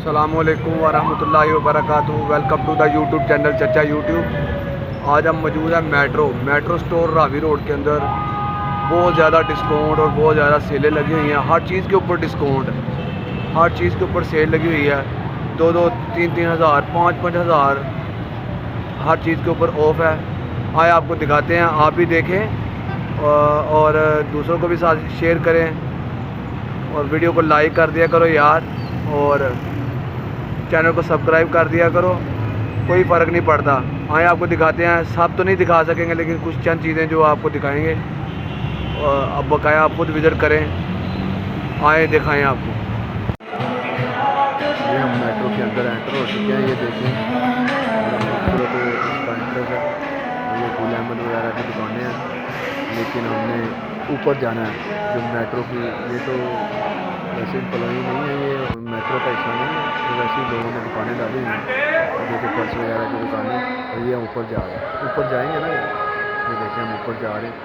अस्सलामुअलैकुम वरहमतुल्लाहि वबरकातुहू। Welcome to the YouTube channel Chacha YouTube. आज हम मौजूद हैं मेट्रो स्टोर रावी रोड के अंदर। बहुत ज़्यादा डिस्काउंट और बहुत ज़्यादा सेलें लगी हुई हैं। हर चीज़ के ऊपर डिस्काउंट, हर चीज़ के ऊपर सेल लगी हुई है। 2-2, 3-3 हज़ार, 5-5 हज़ार हर चीज़ के ऊपर ऑफ है। आए आपको दिखाते हैं, आप भी देखें और दूसरों को भी साथ शेयर करें और वीडियो को लाइक कर दिया करो यार, और चैनल को सब्सक्राइब कर दिया करो। कोई फ़र्क नहीं पड़ता। आए आपको दिखाते हैं, सब तो नहीं दिखा सकेंगे लेकिन कुछ चंद चीज़ें जो आपको दिखाएंगे। अब बकाया आप खुद विज़िट करें। आए दिखाएं आपको। ये हम मेट्रो के अंदर एंटर हो चुके हैं। ये देखें खूबसूरत इसका एंट्रेंस है। ये गुल अहमद वगैरह की दुकानें हैं, लेकिन हमने ऊपर जाना है जो मेट्रो की। ये तो वैसे एम्प्लॉई नहीं है, ये मेट्रो का हिस्सा नहीं है, तो वैसे ही लोगों ने दुकानें डाली हैं। और देखिए पर्स वगैरह की दुकानें, और ये ऊपर जा रहे हैं, ऊपर जाएंगे ना। ये देखें हम ऊपर जा रहे हैं।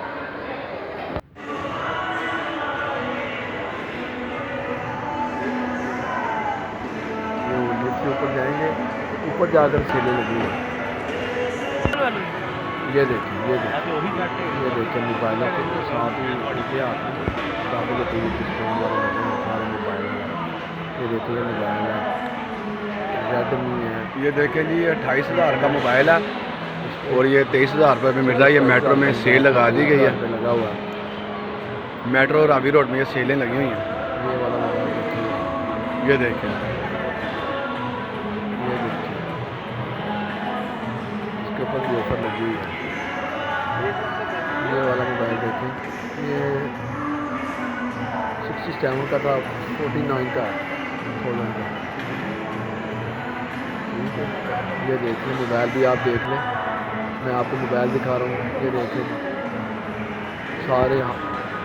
ये लिफ्ट के ऊपर जाएंगे, ऊपर जाकर सेलें लगी हैं। ये देखें मोबाइलों के साथ ही उनके हाथ में काफ़ी डिस्काउंट वाले लगे हैं सारे मोबाइल वगैरह। ये देखिए मोबाइल है, रेडमी है। ये देखें जी, ये 28 हज़ार का मोबाइल है और ये 23 हज़ार रुपये में मिल रहा है। ये मेट्रो में सेल लगा दी गई है, लगा हुआ है। मेट्रो रावी रोड में ये सेलें लगी हुई हैं। ये वाला मोबाइल देखिए, ये देखें, इसके ऊपर भी ऑफर लगी हुई है। ये वाला मोबाइल देखें, ये 67 का था, 49 का 1000 का। ठीक है, ये देखिए मोबाइल भी आप देख लें। मैं आपको मोबाइल दिखा रहा हूँ। ये देखें सारे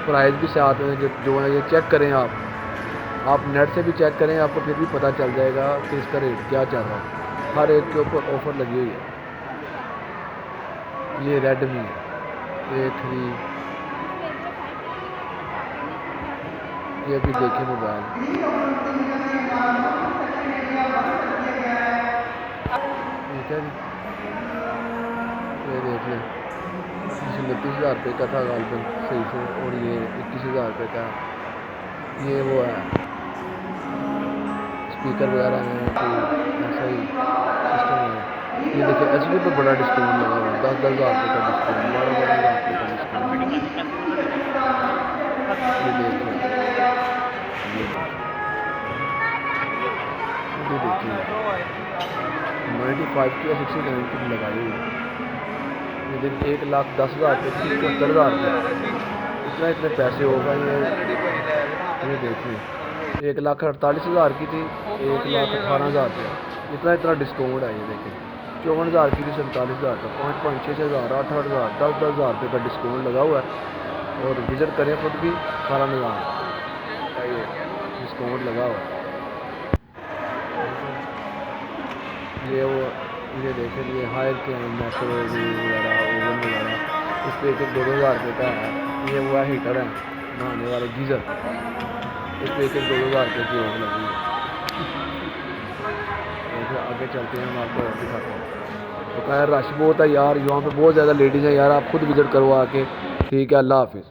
प्राइस भी साथ में जो है, ये चेक करें आप नेट से भी चेक करें, आपको फिर भी पता चल जाएगा कि इसका रेट क्या चल रहा है। हर एक के ऊपर ऑफ़र लगी हुई है। ये रेडमी A3, ये भी देखें मोबाइल। ठीक है, ये देख लें, 29 हज़ार रुपये का था गालबन सही से, और ये 21 हज़ार रुपये का। ये वो है, स्पीकर वगैरह हैं, कोई ऐसा ही सिस्टम है। ये देखिए HP पे बड़ा डिस्काउंट लगा हुआ है, 10-10 हज़ार रुपये का डिस्काउंट, 12-12 हज़ार रुपये का डिस्काउंट। ये देख लें, ये देखिए 95 की या 69 की लगाई हुई है। ये देखिए 1,10,000 रुपये की, 71,000 रुपये, इतने पैसे होगा ये देखिए 1,48,000 की थी, 1,18,000 रुपये, इतना डिस्काउंट है। ये देखिए 54,000 की थी, 47,000 का, 5-5, 6,000, 8-8,000, 10-10 हज़ार रुपये का डिस्काउंट लगा हुआ है। और विजिट करें खुद भी, सारा निज़ाम ये डिस्काउंट लगा हुआ है। ये देखें, ये हायर के मेट्रो वगैरह, ओवन वगैरह, इस पर 1-2 हज़ार रुपये का है। ये वो है हीटर है, नहाने वाले गीज़र, इस पर 1-2 हज़ार रुपये की ऑफ लगी है। आगे चलते हैं, हम आपको और दिखाते हैं। तो खैर रश बहुत है यार, यहाँ पे बहुत ज़्यादा लेडीज़ है यार, आप खुद विज़िट करो आके। ठीक है, अल्लाह हाफिज़।